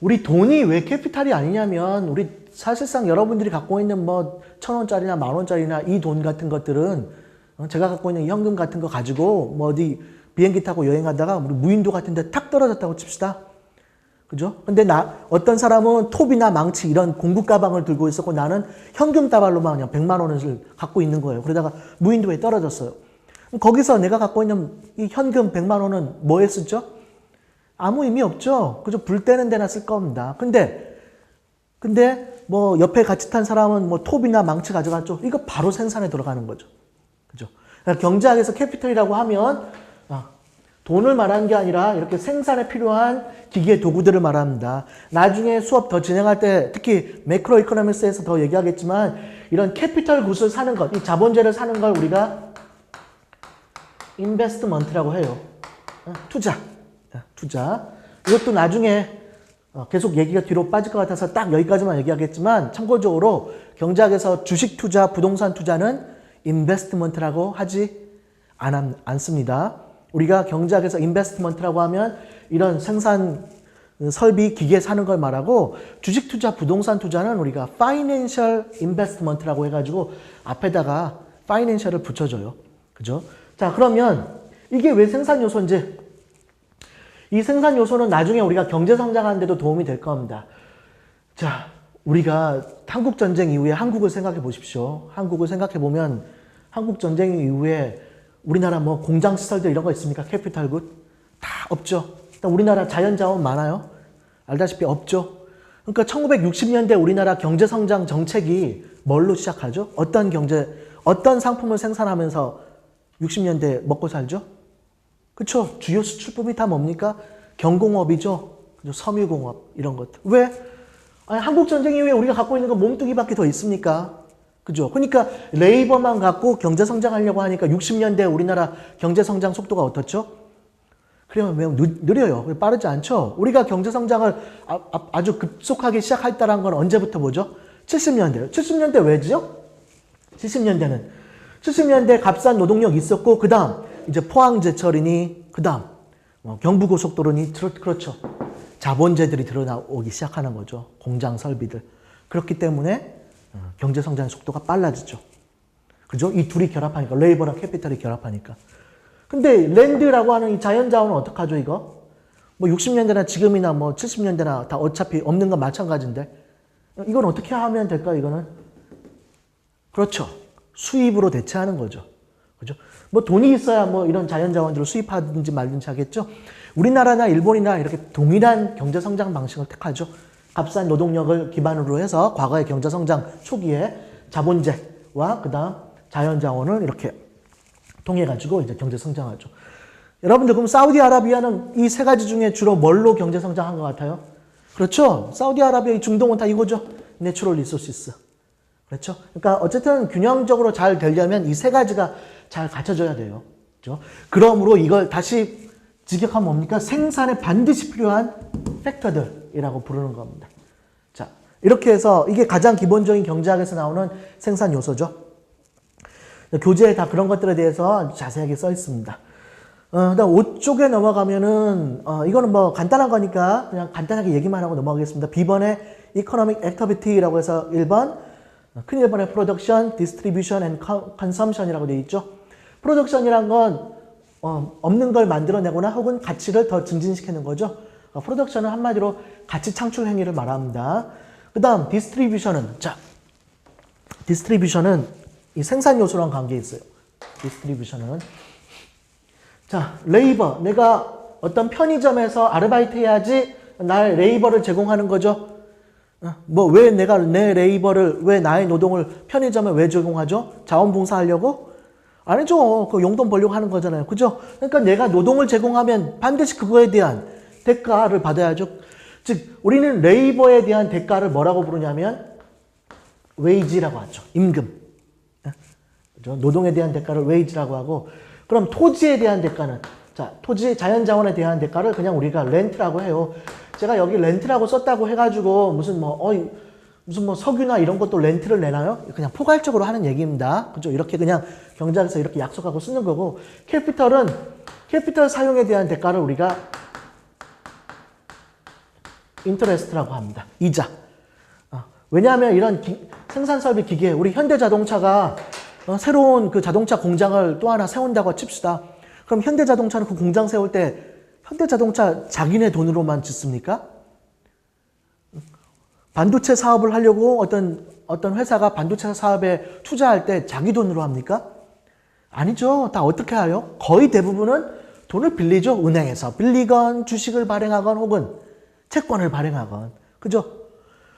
우리 돈이 왜 캐피탈이 아니냐면 우리 사실상 여러분들이 갖고 있는 뭐 1,000원짜리나 10,000원짜리나 이 돈 같은 것들은 제가 갖고 있는 현금 같은 거 가지고 뭐 어디 비행기 타고 여행하다가 우리 무인도 같은 데 탁 떨어졌다고 칩시다. 그죠? 근데 어떤 사람은 톱이나 망치 이런 공구 가방을 들고 있었고 나는 현금 다발로만 그냥 100만 원을 갖고 있는 거예요. 그러다가 무인도에 떨어졌어요. 거기서 내가 갖고 있는 이 현금 100만 원은 뭐에 쓰죠? 아무 의미 없죠. 그죠? 불 때는 데나 쓸 겁니다. 근데 뭐 옆에 같이 탄 사람은 뭐 톱이나 망치 가져갔죠. 이거 바로 생산에 들어가는 거죠. 그죠? 그러니까 경제학에서 캐피털이라고 하면 돈을 말하는 게 아니라 이렇게 생산에 필요한 기계 도구들을 말합니다. 나중에 수업 더 진행할 때 특히 매크로 이코노미क्스에서 더 얘기하겠지만 이런 캐피털 굿을 사는 것, 이 자본재를 사는 걸 우리가 인베스트먼트라고 해요. 투자. 이것도 나중에 계속 얘기가 뒤로 빠질 것 같아서 딱 여기까지만 얘기하겠지만 참고적으로 경제학에서 주식 투자, 부동산 투자는 인베스트먼트라고 하지 않습니다. 우리가 경제학에서 인베스트먼트라고 하면 이런 생산 설비 기계 사는 걸 말하고 주식 투자, 부동산 투자는 우리가 파이낸셜 인베스트먼트라고 해가지고 앞에다가 파이낸셜을 붙여줘요. 그죠? 자, 그러면 이게 왜 생산 요소인지 이 생산 요소는 나중에 우리가 경제 성장하는 데도 도움이 될 겁니다. 자, 우리가 한국 전쟁 이후에 한국을 생각해 보십시오. 한국을 생각해 보면 한국 전쟁 이후에 우리나라 뭐 공장 시설들 이런 거 있습니까? 캐피탈 굿? 다 없죠. 우리나라 자연자원 많아요? 알다시피 없죠. 그러니까 1960년대 우리나라 경제성장 정책이 뭘로 시작하죠? 어떤 상품을 생산하면서 60년대 먹고 살죠? 그쵸? 주요 수출품이 다 뭡니까? 경공업이죠. 섬유공업 이런 것들. 왜? 아니, 한국 전쟁 이후에 우리가 갖고 있는 건 몸뚱이밖에 더 있습니까? 그죠? 그러니까 레이버만 갖고 경제 성장하려고 하니까 60년대 우리나라 경제 성장 속도가 어떻죠? 그러면 매우 느려요. 빠르지 않죠? 우리가 경제 성장을 아주 급속하게 시작했다는 건 언제부터 보죠? 70년대요. 70년대 왜죠? 70년대 값싼 노동력 있었고 그 다음 이제 포항제철이니 그 다음 경부고속도로니 그렇죠. 자본재들이 드러나오기 시작하는 거죠. 공장 설비들. 그렇기 때문에 경제 성장의 속도가 빨라지죠. 그죠? 이 둘이 결합하니까 레이버랑 캐피탈이 결합하니까. 근데 랜드라고 하는 이 자연자원은 어떡하죠, 이거? 뭐 60년대나 지금이나 뭐 70년대나 다 어차피 없는 건 마찬가지인데 이건 어떻게 하면 될까, 이거는? 그렇죠. 수입으로 대체하는 거죠. 그죠? 뭐 돈이 있어야 뭐 이런 자연자원들을 수입하든지 말든지 하겠죠. 우리나라나 일본이나 이렇게 동일한 경제성장 방식을 택하죠. 값싼 노동력을 기반으로 해서 과거의 경제성장 초기에 자본재와 그 다음 자연자원을 이렇게 통해가지고 이제 경제성장하죠. 여러분들 그럼 사우디아라비아는 이 세 가지 중에 주로 뭘로 경제성장한 것 같아요? 그렇죠. 사우디아라비아, 중동은 다 이거죠. 내추럴 리소시스. 그렇죠. 그러니까 어쨌든 균형적으로 잘 되려면 이 세 가지가 잘 갖춰져야 돼요. 그렇죠? 그러므로 이걸 다시 직역하면 뭡니까? 생산에 반드시 필요한 팩터들이라고 부르는 겁니다. 자, 이렇게 해서 이게 가장 기본적인 경제학에서 나오는 생산 요소죠. 교재에 다 그런 것들에 대해서 자세하게 써 있습니다. 그다음 5쪽에 넘어가면은 이거는 뭐 간단한 거니까 그냥 간단하게 얘기만 하고 넘어가겠습니다. B번에 Economic Activity라고 해서 1번 큰 1번에 Production, Distribution and Consumption이라고 되어 있죠. Production이란 건 없는 걸 만들어내거나 혹은 가치를 더 증진시키는 거죠. Production은 한마디로 가치 창출 행위를 말합니다. 그 다음 Distribution은 Distribution은 이 생산 요소랑 관계 있어요. Distribution은 자, 레이버. 내가 어떤 편의점에서 아르바이트 해야지 날 레이버를 제공하는 거죠. 뭐 왜 내가 내 레이버를 왜 나의 노동을 편의점에 왜 제공하죠? 자원봉사하려고? 아니죠. 그 용돈 벌려고 하는 거잖아요. 그죠? 그러니까 내가 노동을 제공하면 반드시 그거에 대한 대가를 받아야죠. 즉 우리는 레이버에 대한 대가를 뭐라고 부르냐면 웨이지라고 하죠. 임금. 그죠? 노동에 대한 대가를 웨이지라고 하고 그럼 토지에 대한 대가는 토지 자연자원에 대한 대가를 그냥 우리가 렌트라고 해요. 제가 여기 렌트라고 썼다고 해가지고 무슨 뭐 석유나 이런 것도 렌트를 내나요? 그냥 포괄적으로 하는 얘기입니다. 그죠? 이렇게 그냥 경제학에서 이렇게 약속하고 쓰는 거고 캐피털 사용에 대한 대가를 우리가 interest라고 합니다. 이자. 왜냐하면 이런 생산 설비 기계, 우리 현대자동차가 새로운 그 자동차 공장을 또 하나 세운다고 칩시다. 그럼 현대자동차는 그 공장 세울 때 현대자동차 자기네 돈으로만 짓습니까? 반도체 사업을 하려고 어떤 회사가 반도체 사업에 투자할 때 자기 돈으로 합니까? 아니죠. 다 어떻게 해요? 거의 대부분은 돈을 빌리죠. 은행에서 빌리건 주식을 발행하건 혹은 채권을 발행하건. 그죠?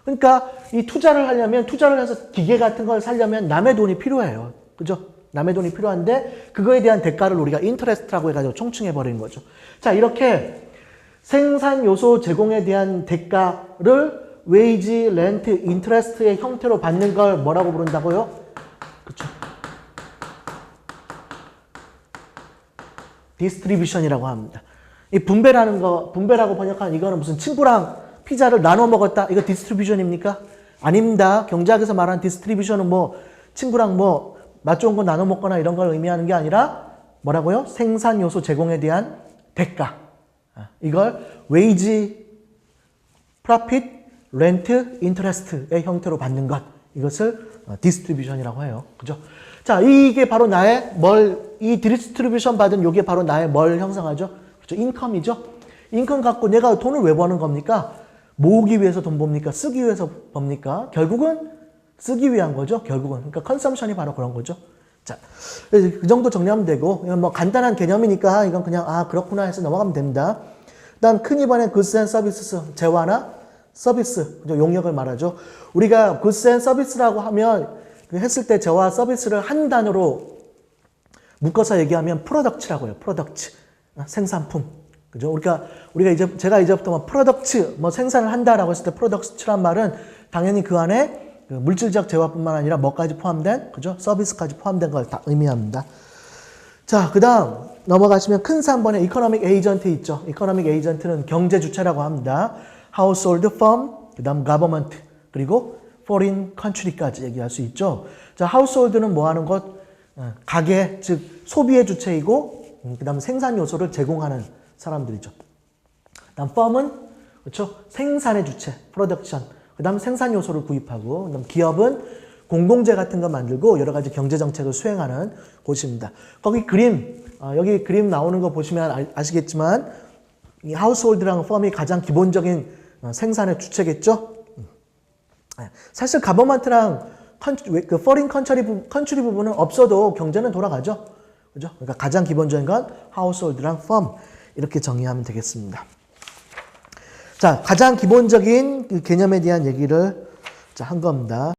그러니까 이 투자를 하려면 투자를 해서 기계 같은 걸 사려면 남의 돈이 필요해요. 그죠? 남의 돈이 필요한데 그거에 대한 대가를 우리가 인터레스트라고 해가지고 총칭해 버리는 거죠. 자, 이렇게 생산 요소 제공에 대한 대가를 웨이지, 렌트, 인터레스트의 형태로 받는 걸 뭐라고 부른다고요? 그렇죠. 디스트리뷰션이라고 합니다. 이 분배라고 번역한 이거는 무슨 친구랑 피자를 나눠 먹었다. 이거 디스트리뷰션입니까? 아닙니다. 경제학에서 말하는 디스트리뷰션은 뭐 친구랑 뭐 맛 좋은 거 나눠 먹거나 이런 걸 의미하는 게 아니라 뭐라고요? 생산 요소 제공에 대한 대가. 이걸 웨이지, 프로핏, 렌트, 인터레스트의 형태로 받는 것. 이것을 디스트리뷰션이라고 해요. 그죠? 자, 이게 바로 이 디스트리뷰션 받은 요게 바로 나의 뭘 형성하죠? 그렇죠? 인컴이죠? 인컴 갖고 내가 돈을 왜 버는 겁니까? 모으기 위해서 돈 법니까? 쓰기 위해서 법니까? 결국은 쓰기 위한 거죠. 결국은. 그러니까 컨섬션이 바로 그런 거죠. 자, 그 정도 정리하면 되고, 이건 뭐 간단한 개념이니까 이건 그냥 그렇구나 해서 넘어가면 됩니다. 그다음 큰 이번에 goods and services, 재화나 서비스, 용역을 말하죠. 우리가 goods and services라고 하면 했을 때 재화 서비스를 한 단어로 묶어서 얘기하면 프로덕츠라고 해요. 프로덕츠. 생산품. 그죠? 우리가 제가 이제부터 뭐 프로덕츠, 뭐 생산을 한다라고 했을 때 프로덕츠란 말은 당연히 그 안에 그 물질적 재화뿐만 아니라 뭐까지 포함된, 그죠? 서비스까지 포함된 걸 다 의미합니다. 자, 그 다음 넘어가시면 큰 3번에 이코노믹 에이전트 있죠. 이코노믹 에이전트는 경제 주체라고 합니다. household firm, 그 다음 government, 그리고 foreign country까지 얘기할 수 있죠. 자, household는 뭐 하는 것? 가계, 즉 소비의 주체이고, 그 다음 생산 요소를 제공하는 사람들이죠. 그 다음 firm은 그렇죠? 생산의 주체, production. 그 다음 생산 요소를 구입하고, 그 다음 기업은 공공재 같은 거 만들고 여러 가지 경제 정책을 수행하는 곳입니다. 거기 여기 그림 나오는 거 보시면 아시겠지만 이 하우스홀드랑 펌이 가장 기본적인 생산의 주체겠죠. 사실 가버먼트랑 그 포린 컨트리 부분은 없어도 경제는 돌아가죠. 그죠? 그러니까 가장 기본적인 건 하우스홀드랑 펌 이렇게 정의하면 되겠습니다. 자, 가장 기본적인 그 개념에 대한 얘기를 한 겁니다.